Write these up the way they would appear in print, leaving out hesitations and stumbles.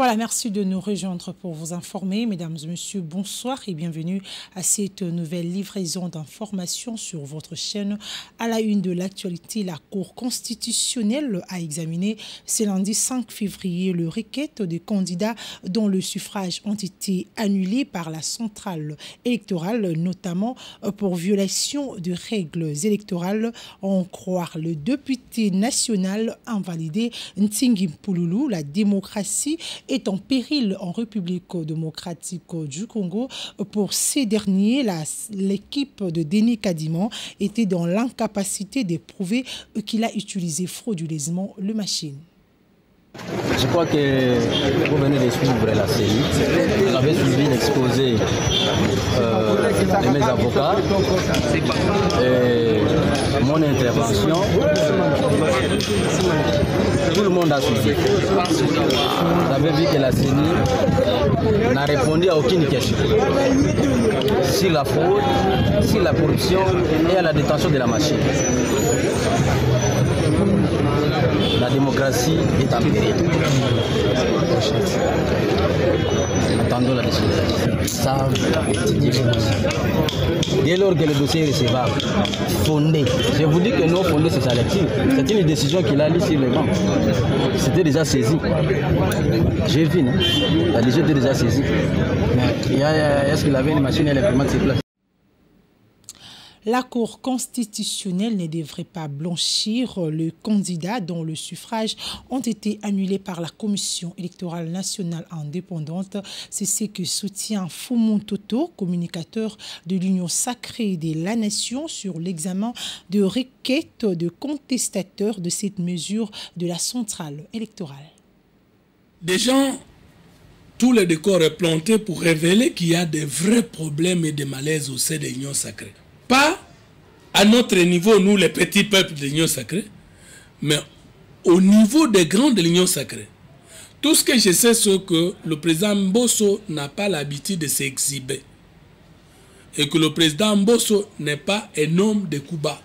Voilà, merci de nous rejoindre pour vous informer. Mesdames et messieurs, bonsoir et bienvenue à cette nouvelle livraison d'informations sur votre chaîne. À la une de l'actualité, la Cour constitutionnelle a examiné ce lundi 5 février le requête des candidats dont le suffrage ont été annulés par la centrale électorale, notamment pour violation de règles électorales. En croire le député national invalidé Ntingi Mpululu, la démocratie est en péril en République démocratique du Congo. Pour ces derniers, l'équipe de Denis Kadimon était dans l'incapacité de prouver qu'il a utilisé frauduleusement le machine. Je crois que vous venez de suivre la série. Vous avez suivi l'exposé de mes avocats et mon intervention. Tout le monde a suivi. Vous avez vu que la CENI n'a répondu à aucune question sur la fraude, sur la corruption et à la détention de la machine. La démocratie est en péril. Attendons la décision. Savent étudier le dossier. Dès lors que le dossier est recevable, fondé. Je vous dis que non fondé, c'est sa lecture. C'est une décision qu'il a lue sur le banc. C'était déjà saisi. J'ai vu, non? La décision était déjà saisie. Est-ce qu'il avait une machine et l'imprimante sur place? La Cour constitutionnelle ne devrait pas blanchir le candidat dont le suffrage ont été annulés par la Commission électorale nationale indépendante. C'est ce que soutient Foumou Toto, communicateur de l'Union sacrée de la Nation, sur l'examen de requêtes de contestateurs de cette mesure de la centrale électorale. Déjà, tout le décor est planté pour révéler qu'il y a des vrais problèmes et des malaises au sein de l'Union sacrée. Pas à notre niveau, nous les petits peuples de l'Union sacrée, mais au niveau des grands de l'Union sacrée. Tout ce que je sais, c'est que le président Mbosso n'a pas l'habitude de s'exhiber. Et que le président Mbosso n'est pas un homme de Cuba.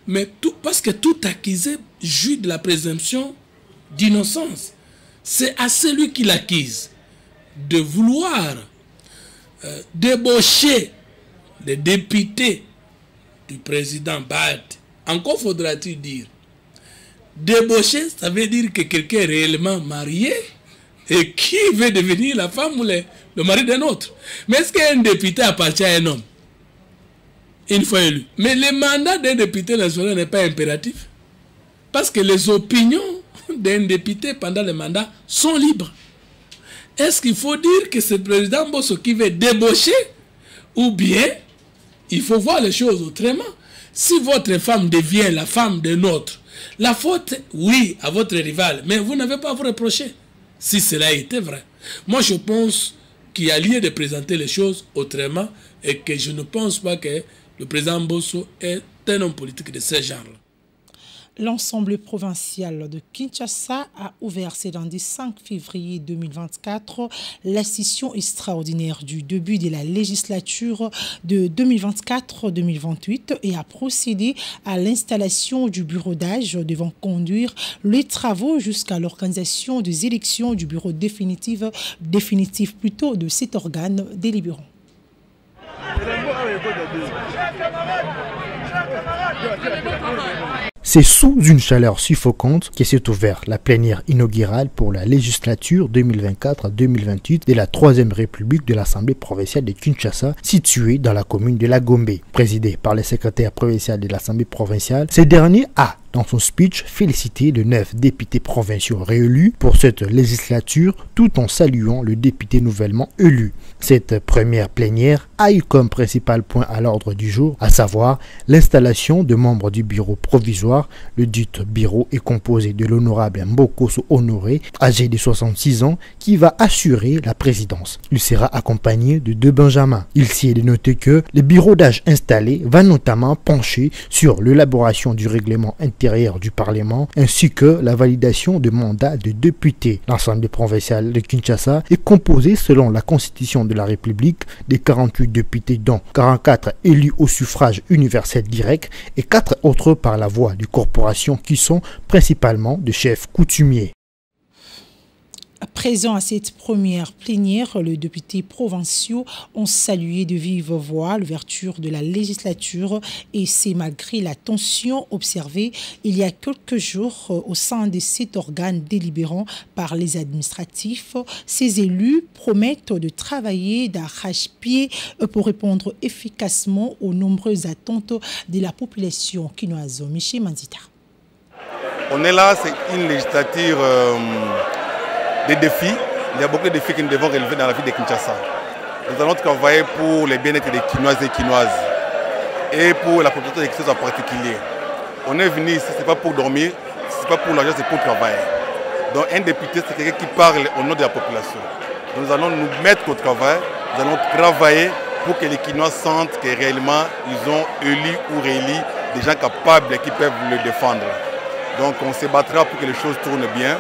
Mais tout, parce que tout accusé jouit de la présomption d'innocence. C'est à celui qui l'accuse de vouloir débaucher les députés du président Bad. Encore faudra-t-il dire. Débaucher, ça veut dire que quelqu'un est réellement marié et qui veut devenir la femme ou le mari d'un autre. Mais est-ce qu'un député appartient à un homme une fois élu? Mais le mandat d'un député national n'est pas impératif. Parce que les opinions d'un député pendant le mandat sont libres. Est-ce qu'il faut dire que c'est le président Mbosso qui veut débaucher ou bien il faut voir les choses autrement? Si votre femme devient la femme d'un autre, la faute, oui, à votre rival, mais vous n'avez pas à vous reprocher. Si cela était vrai. Moi, je pense qu'il y a lieu de présenter les choses autrement et que je ne pense pas que le président Mbosso est un homme politique de ce genre-là. L'Assemblée provinciale de Kinshasa a ouvert ce lundi 5 février 2024 la session extraordinaire du début de la législature de 2024-2028 et a procédé à l'installation du bureau d'âge devant conduire les travaux jusqu'à l'organisation des élections du bureau définitif plutôt de cet organe délibérant. C'est sous une chaleur suffocante que s'est ouverte la plénière inaugurale pour la législature 2024-2028 de la 3e République de l'Assemblée provinciale de Kinshasa, située dans la commune de La Gombe. Présidé par le secrétaire provincial de l'Assemblée provinciale, ce dernier a, dans son speech, félicité les 9 députés provinciaux réélus pour cette législature, tout en saluant le député nouvellement élu. Cette première plénière a eu comme principal point à l'ordre du jour, à savoir l'installation de membres du bureau provisoire. Le dit bureau est composé de l'honorable Mbokoso Honoré, âgé de 66 ans, qui va assurer la présidence. Il sera accompagné de 2 benjamins. Il s'y est de noter que le bureau d'âge installé va notamment pencher sur l'élaboration du règlement intérieur du Parlement ainsi que la validation de mandats de députés. L'Assemblée provinciale de Kinshasa est composée selon la Constitution de la République de 48 députés dont 44 élus au suffrage universel direct et 4 autres par la voie de corporations qui sont principalement de chefs coutumiers. Présents à cette première plénière, les députés provinciaux ont salué de vive voix l'ouverture de la législature et c'est malgré la tension observée il y a quelques jours au sein de cet organe délibérant par les administratifs. Ces élus promettent de travailler d'arrache-pied pour répondre efficacement aux nombreuses attentes de la population quinoise. Michel Manzita. On est là, c'est une législature des défis. Il y a beaucoup de défis que nous devons relever dans la vie de Kinshasa. Nous allons travailler pour les bien-être des Quinoises et Quinoises et pour la population des Quinoises en particulier. On est venu ici, ce n'est pas pour dormir, ce n'est pas pour l'argent, c'est pour travailler. Donc un député, c'est quelqu'un qui parle au nom de la population. Donc, nous allons nous mettre au travail, nous allons travailler pour que les Quinois sentent que réellement ils ont élu ou réélu des gens capables et qui peuvent le défendre. Donc on se battra pour que les choses tournent bien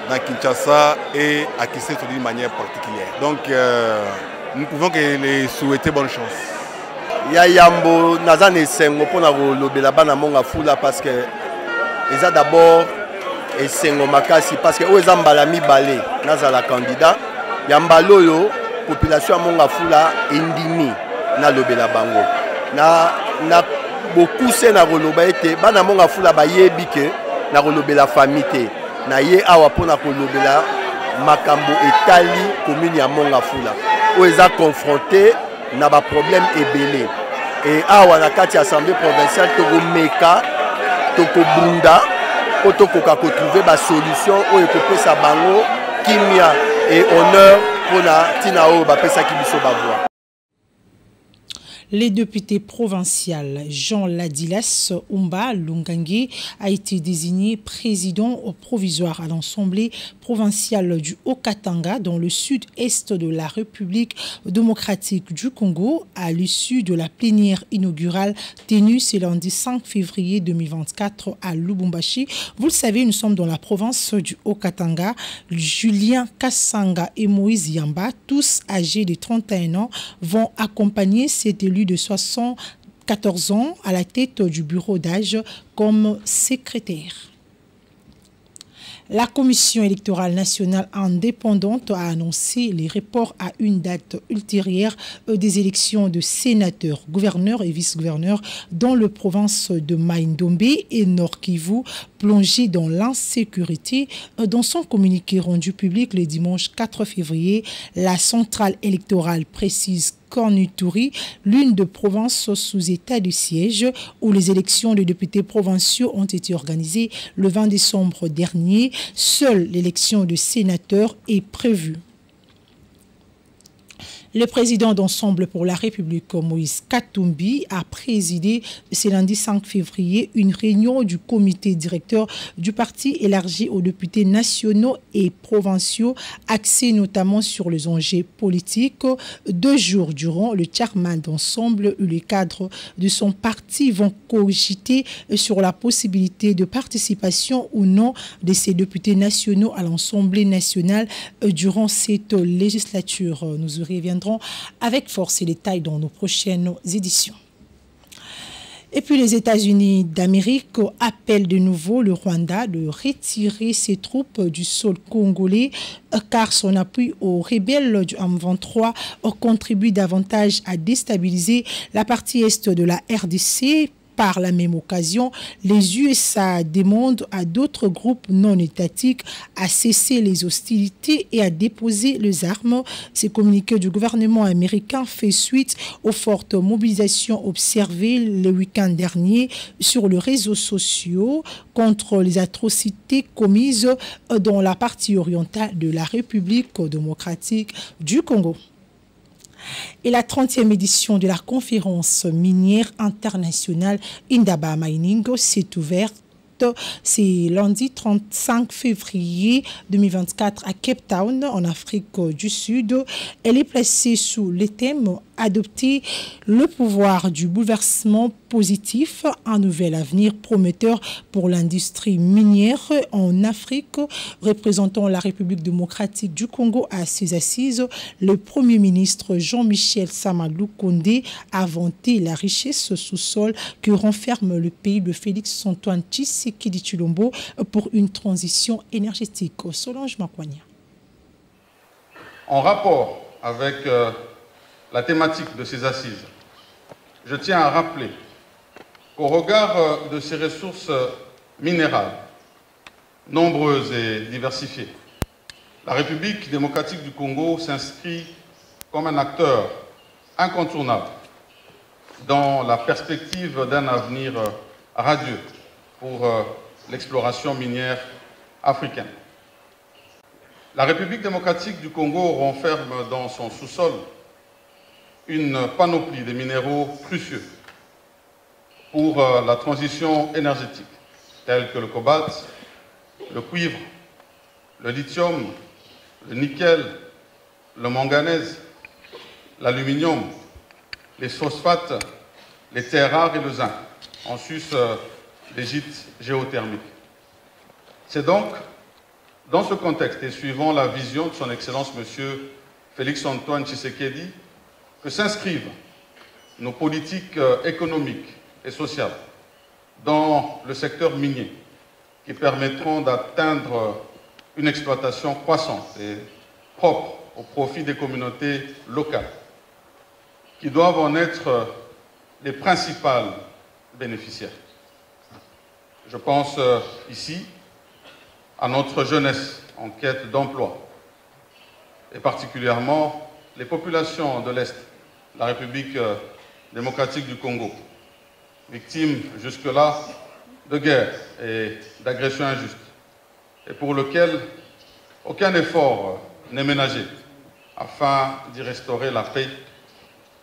dans Kinshasa et à Kissé d'une manière particulière. Donc nous pouvons que les souhaiter bonne chance. Ya yambo naza nesengo pona kolobela bana monga fula parce que eza d'abord esengo makasi parce que o eza mbala mibale naza la candidat ya mbala oyo population ya monga fula endimi na lobela bango na beaucoup se na koloba ete bana monga fula bayebi ke na kolobela famille te na ye awa pona kolobela makambo etali commune ya monga fula o eza confronté na ba problème ebele et awa na kati assemblée provinciale tokomeka tokobunda po tokoka kotrouver ba solution oyo ekopesa bango kimia et honneur pona tina oyo bapesaki biso bavoix. Le député provincial Jean Ladilas Umba Lungangi a été désigné président provisoire à l'Assemblée provinciale du Haut-Katanga dans le sud-est de la République démocratique du Congo à l'issue de la plénière inaugurale tenue ce lundi 5 février 2024 à Lubumbashi. Vous le savez, nous sommes dans la province du Haut-Katanga. Julien Kassanga et Moïse Yamba, tous âgés de 31 ans, vont accompagner cet élu de 74 ans à la tête du bureau d'âge comme secrétaire. La Commission électorale nationale indépendante a annoncé les reports à une date ultérieure des élections de sénateurs, gouverneurs et vice-gouverneurs dans les provinces de Mai-Ndombe et Nord-Kivu, plongés dans l'insécurité. Dans son communiqué rendu public le dimanche 4 février, la centrale électorale précise qu'en Ituri, l'une des provinces sous état de siège où les élections de députés provinciaux ont été organisées le 20 décembre dernier, seule l'élection de sénateurs est prévue. Le président d'Ensemble pour la République, Moïse Katumbi, a présidé ce lundi 5 février une réunion du comité directeur du parti élargi aux députés nationaux et provinciaux, axé notamment sur les enjeux politiques. 2 jours durant, le chairman d'Ensemble et les cadres de son parti vont cogiter sur la possibilité de participation ou non de ces députés nationaux à l'Assemblée nationale durant cette législature. Nous y reviendrons avec force et détails dans nos prochaines éditions. Et puis les États-Unis d'Amérique appellent de nouveau le Rwanda de retirer ses troupes du sol congolais car son appui aux rebelles du M23 contribue davantage à déstabiliser la partie est de la RDC. Par la même occasion, les USA demandent à d'autres groupes non étatiques à cesser les hostilités et à déposer les armes. Ce communiqué du gouvernement américain fait suite aux fortes mobilisations observées le week-end dernier sur les réseaux sociaux contre les atrocités commises dans la partie orientale de la République démocratique du Congo. Et la 30e édition de la conférence minière internationale Indaba Mining s'est ouverte. C'est lundi 35 février 2024 à Cape Town, en Afrique du Sud. Elle est placée sous le thème « Adopter le pouvoir du bouleversement positif, un nouvel avenir prometteur pour l'industrie minière en Afrique ». Représentant la République démocratique du Congo à ses assises, le Premier ministre Jean-Michel Sama-Lukonde a vanté la richesse sous-sol que renferme le pays de Félix-Antoine Tshisekedi Tshilombo pour une transition énergétique. Solange Makwanya. En rapport avec la thématique de ces assises, je tiens à rappeler qu'au regard de ces ressources minérales, nombreuses et diversifiées, la République démocratique du Congo s'inscrit comme un acteur incontournable dans la perspective d'un avenir radieux pour l'exploration minière africaine. La République démocratique du Congo renferme dans son sous-sol une panoplie de minéraux précieux pour la transition énergétique, tels que le cobalt, le cuivre, le lithium, le nickel, le manganèse, l'aluminium, les phosphates, les terres rares et le zinc, en sus des gîtes géothermiques. C'est donc dans ce contexte et suivant la vision de son Excellence M. Félix-Antoine Tshisekedi que s'inscrivent nos politiques économiques et sociales dans le secteur minier qui permettront d'atteindre une exploitation croissante et propre au profit des communautés locales qui doivent en être les principales bénéficiaires. Je pense ici à notre jeunesse en quête d'emploi, et particulièrement les populations de l'Est, la République démocratique du Congo, victimes jusque-là de guerre et d'agressions injustes, et pour lequel aucun effort n'est ménagé afin d'y restaurer la paix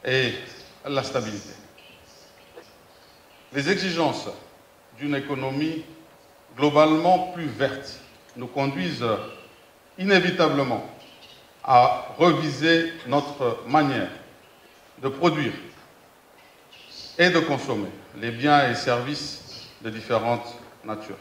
et la stabilité. Les exigences d'une économie globalement plus verte nous conduisent inévitablement à reviser notre manière de produire et de consommer les biens et services de différentes natures.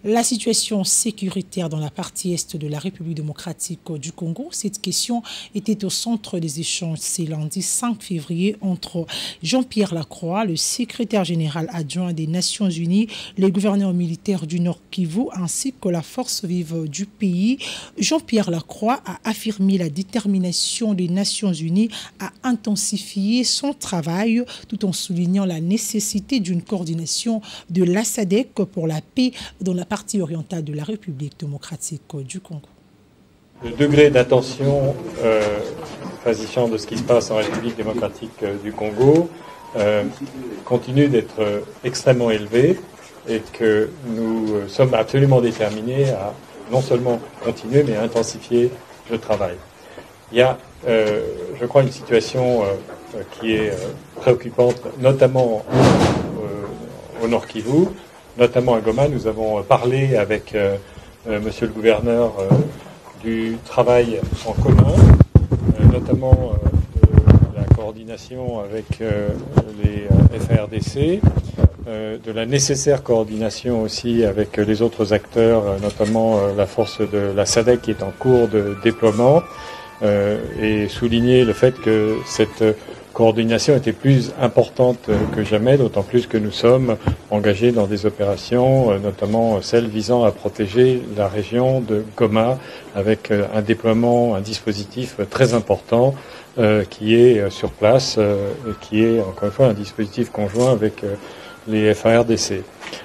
La situation sécuritaire dans la partie est de la République démocratique du Congo, cette question était au centre des échanges ce lundi 5 février entre Jean-Pierre Lacroix, le secrétaire général adjoint des Nations Unies, les gouverneurs militaires du Nord Kivu ainsi que la force vive du pays. Jean-Pierre Lacroix a affirmé la détermination des Nations Unies à intensifier son travail tout en soulignant la nécessité d'une coordination de la SADC pour la paix dans la partie orientale de la République démocratique du Congo. Le degré d'attention s'agissant de ce qui se passe en République démocratique du Congo continue d'être extrêmement élevé et que nous sommes absolument déterminés à non seulement continuer mais à intensifier le travail. Il y a, je crois, une situation qui est préoccupante, notamment au Nord Kivu. Notamment à Goma, nous avons parlé avec monsieur le gouverneur du travail en commun, notamment de la coordination avec les FARDC, de la nécessaire coordination aussi avec les autres acteurs, notamment la force de la SADC qui est en cours de déploiement, et souligner le fait que cette coordination était plus importante que jamais, d'autant plus que nous sommes engagés dans des opérations, notamment celles visant à protéger la région de Goma, avec un déploiement, un dispositif très important qui est sur place, qui est encore une fois un dispositif conjoint avec les FARDC.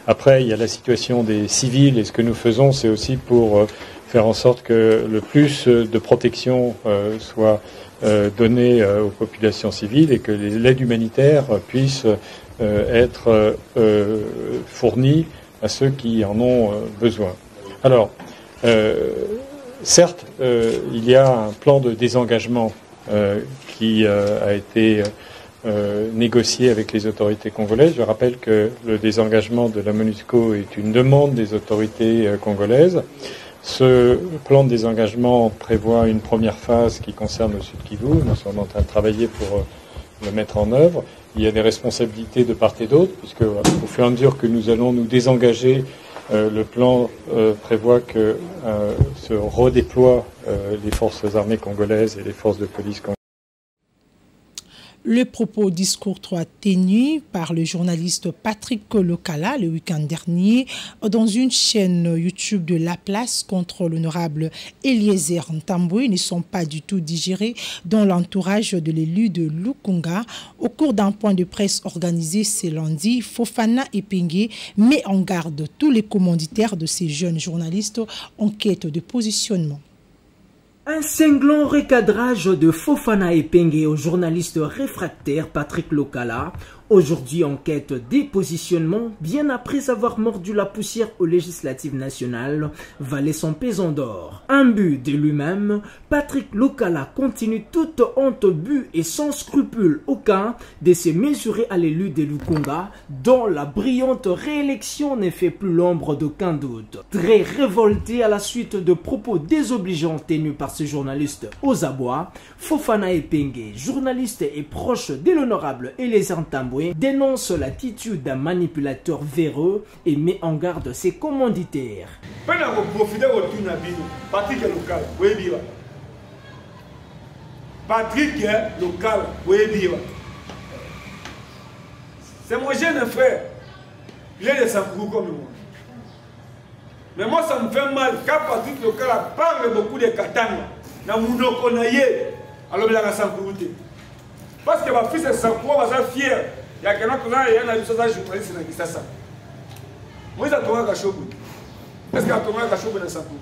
Après, il y a la situation des civils, et ce que nous faisons, c'est aussi pour faire en sorte que le plus de protection soit donné aux populations civiles et que l'aide humanitaire puisse être fournie à ceux qui en ont besoin. Alors, certes, il y a un plan de désengagement qui a été négocié avec les autorités congolaises. Je rappelle que le désengagement de la MONUSCO est une demande des autorités congolaises. Ce plan de désengagement prévoit une première phase qui concerne le Sud Kivu. Nous sommes en train de travailler pour le mettre en œuvre. Il y a des responsabilités de part et d'autre, puisque au fur et à mesure que nous allons nous désengager, le plan prévoit que se redéploient les forces armées congolaises et les forces de police congolaises. Le propos discours tenu par le journaliste Patrick Lokala le week-end dernier dans une chaîne YouTube de La Place contre l'honorable Eliezer Ntambwe ne sont pas du tout digérés dans l'entourage de l'élu de Lukunga. Au cours d'un point de presse organisé ce lundi, Fofana Epenge met en garde tous les commanditaires de ces jeunes journalistes en quête de positionnement. Un cinglant recadrage de Fofana Epenge au journaliste réfractaire Patrick Lokala, aujourd'hui en quête des positionnements, bien après avoir mordu la poussière aux législatives nationales, valait son pesant d'or. Imbu de lui-même, Patrick Lokala continue toute honte but et sans scrupule aucun de se mesurer à l'élu de Lukunga, dont la brillante réélection ne fait plus l'ombre d'aucun doute. Très révolté à la suite de propos désobligeants tenus par ce journaliste aux abois, Fofana Epenge, journaliste et proche de l'honorable Eliezer Ntambwe, dénonce l'attitude d'un manipulateur véreux et met en garde ses commanditaires. Patrick Lokala, c'est mon jeune frère. Il est de Sankourou comme moi. Mais moi, ça me fait mal quand Patrick Lokala parle beaucoup de Katanga. Alors, il a Sankourou. Parce que ma fille est Sankourou, elle est fière. Il y a quelqu'un qui a un journaliste qui a ça. Moi, je suis un Kachobu. Est-ce qu'il y a un Kachobu dans Sankourou?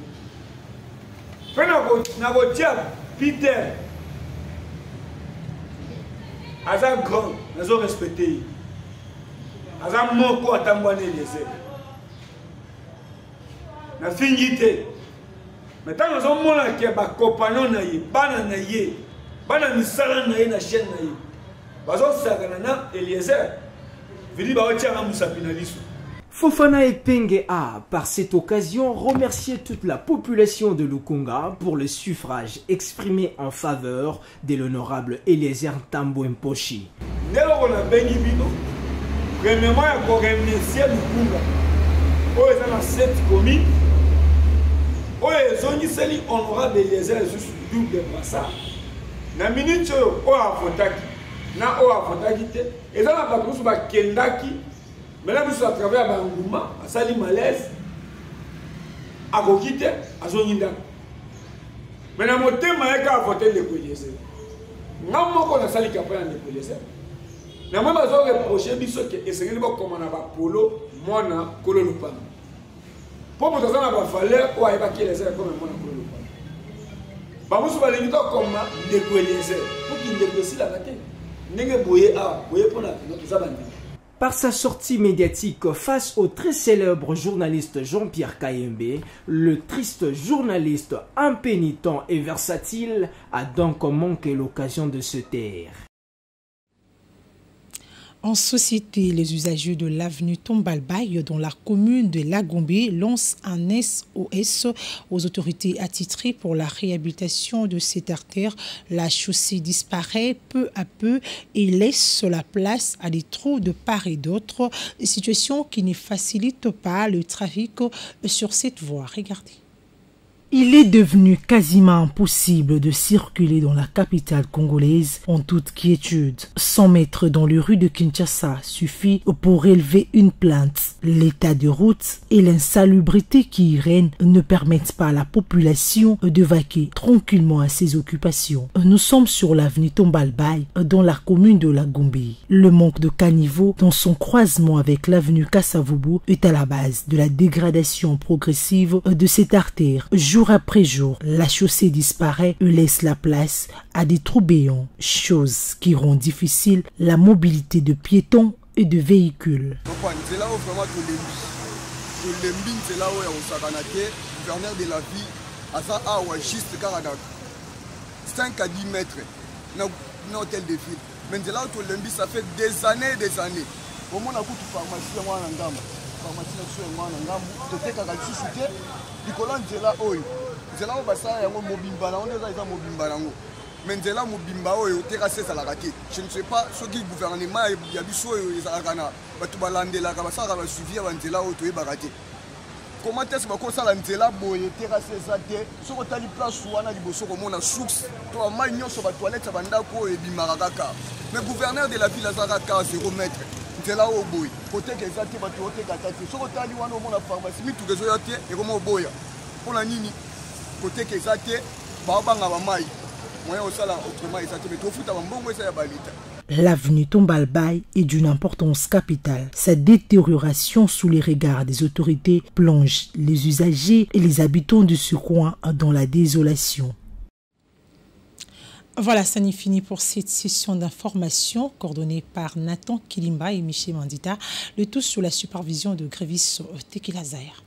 Quand Peter, Azan grand, nous avons respecté. Azan moko atambwane les. Na fingité. Maintenant nous avons mon qui est compagnon naïe, bana misala naïe na chaîne naïe. Bazo sagana Eliezer. Vili ba otia musapinalisu. Fofana Epenge a, par cette occasion, remercié toute la population de Lukunga pour le suffrage exprimé en faveur de l'honorable Eliezer Ntambwe Mposhi. Premièrement, il faut remercier Lukunga. Oh, ils ont 7 communes. Oh, ils ont dit honorable Eliezer juste double brassard. Na minute, oh, a votaki. Na oh, a votaki. Ils ont la patrouille sur Kendaki. Mais là, vous à travers Bangouma, à Sali Malaise, à Gokite, à Zoninda. Mais dans mon thème, il y a voté les policiers. Je ne sais pas si Sali Kapaya les policiers. Je ne sais pas si reproché que c'est un comme on a polo, moi, Kolo Lupam. Pour que ça n'a pas fallu, on a évacué les airs comme moi, Kolo Lupam. Bah, vous allez dire comme les policiers. Pour qu'ils négocient la bataille. N'est-ce pas pour la Par sa sortie médiatique face au très célèbre journaliste Jean-Pierre Kayembe, le triste journaliste impénitent et versatile a donc manqué l'occasion de se taire. En société, les usagers de l'avenue Tombalbaye dans la commune de Lagombe lancent un SOS aux autorités attitrées pour la réhabilitation de cette artère. La chaussée disparaît peu à peu et laisse la place à des trous de part et d'autre, situation qui ne facilite pas le trafic sur cette voie. Regardez. Il est devenu quasiment impossible de circuler dans la capitale congolaise en toute quiétude. 100 mètres dans les rues de Kinshasa suffit pour élever une plainte. L'état de route et l'insalubrité qui y règne ne permettent pas à la population de vaquer tranquillement à ses occupations. Nous sommes sur l'avenue Tombalbaye dans la commune de Lagombe. Le manque de caniveau dans son croisement avec l'avenue Kassavubu est à la base de la dégradation progressive de cette artère. Jour après jour, la chaussée disparaît et laisse la place à des trous béants, chose qui rend difficile la mobilité de piétons et de véhicules. C'est là où vraiment tout le c'est là où on s'arrête, gouverneur de la ville, à ça, juste 5 à 10 mètres, dans l'hôtel de ville. Mais c'est là où tout le ça fait des années. Au moins, on a beaucoup de pharmacie, moi, en gamme. Pharmacie, moi, en gamme. Tu fais qu'à la cité, du colon, c'est là où c'est là où ça y a un mobimba, on est là mobimba. Mais c'est là mobimba où tu as ça la raté. Je ne sais pas ce qui gouvernement il y a du soin ils a gana. Tu vas l'ande là, ça va suffire avant c'est là où tu es baraté. comment est-ce que ça la nzela boye terrasse eza te soko tali place wana liboso komona source to amai nyonso ba toilette bandako ebimaka kaka mais gouverneur de la ville azaka 0 mètre nzela oyo boye côté que eza te bato otekata te soko tali wana omona pharmacie mituka ezoya te ekoma oboya mpona nini côté que eza te baobanga bamai moyen osala autrement eza te mais tofuta bambongo eza ya balita. L'avenue Tombalbaye est d'une importance capitale. Sa détérioration sous les regards des autorités plonge les usagers et les habitants de ce coin dans la désolation. Voilà, ça n'est fini pour cette session d'information coordonnée par Nathan Kilimba et Michel Mandita, le tout sous la supervision de Grévis Tekilazaire.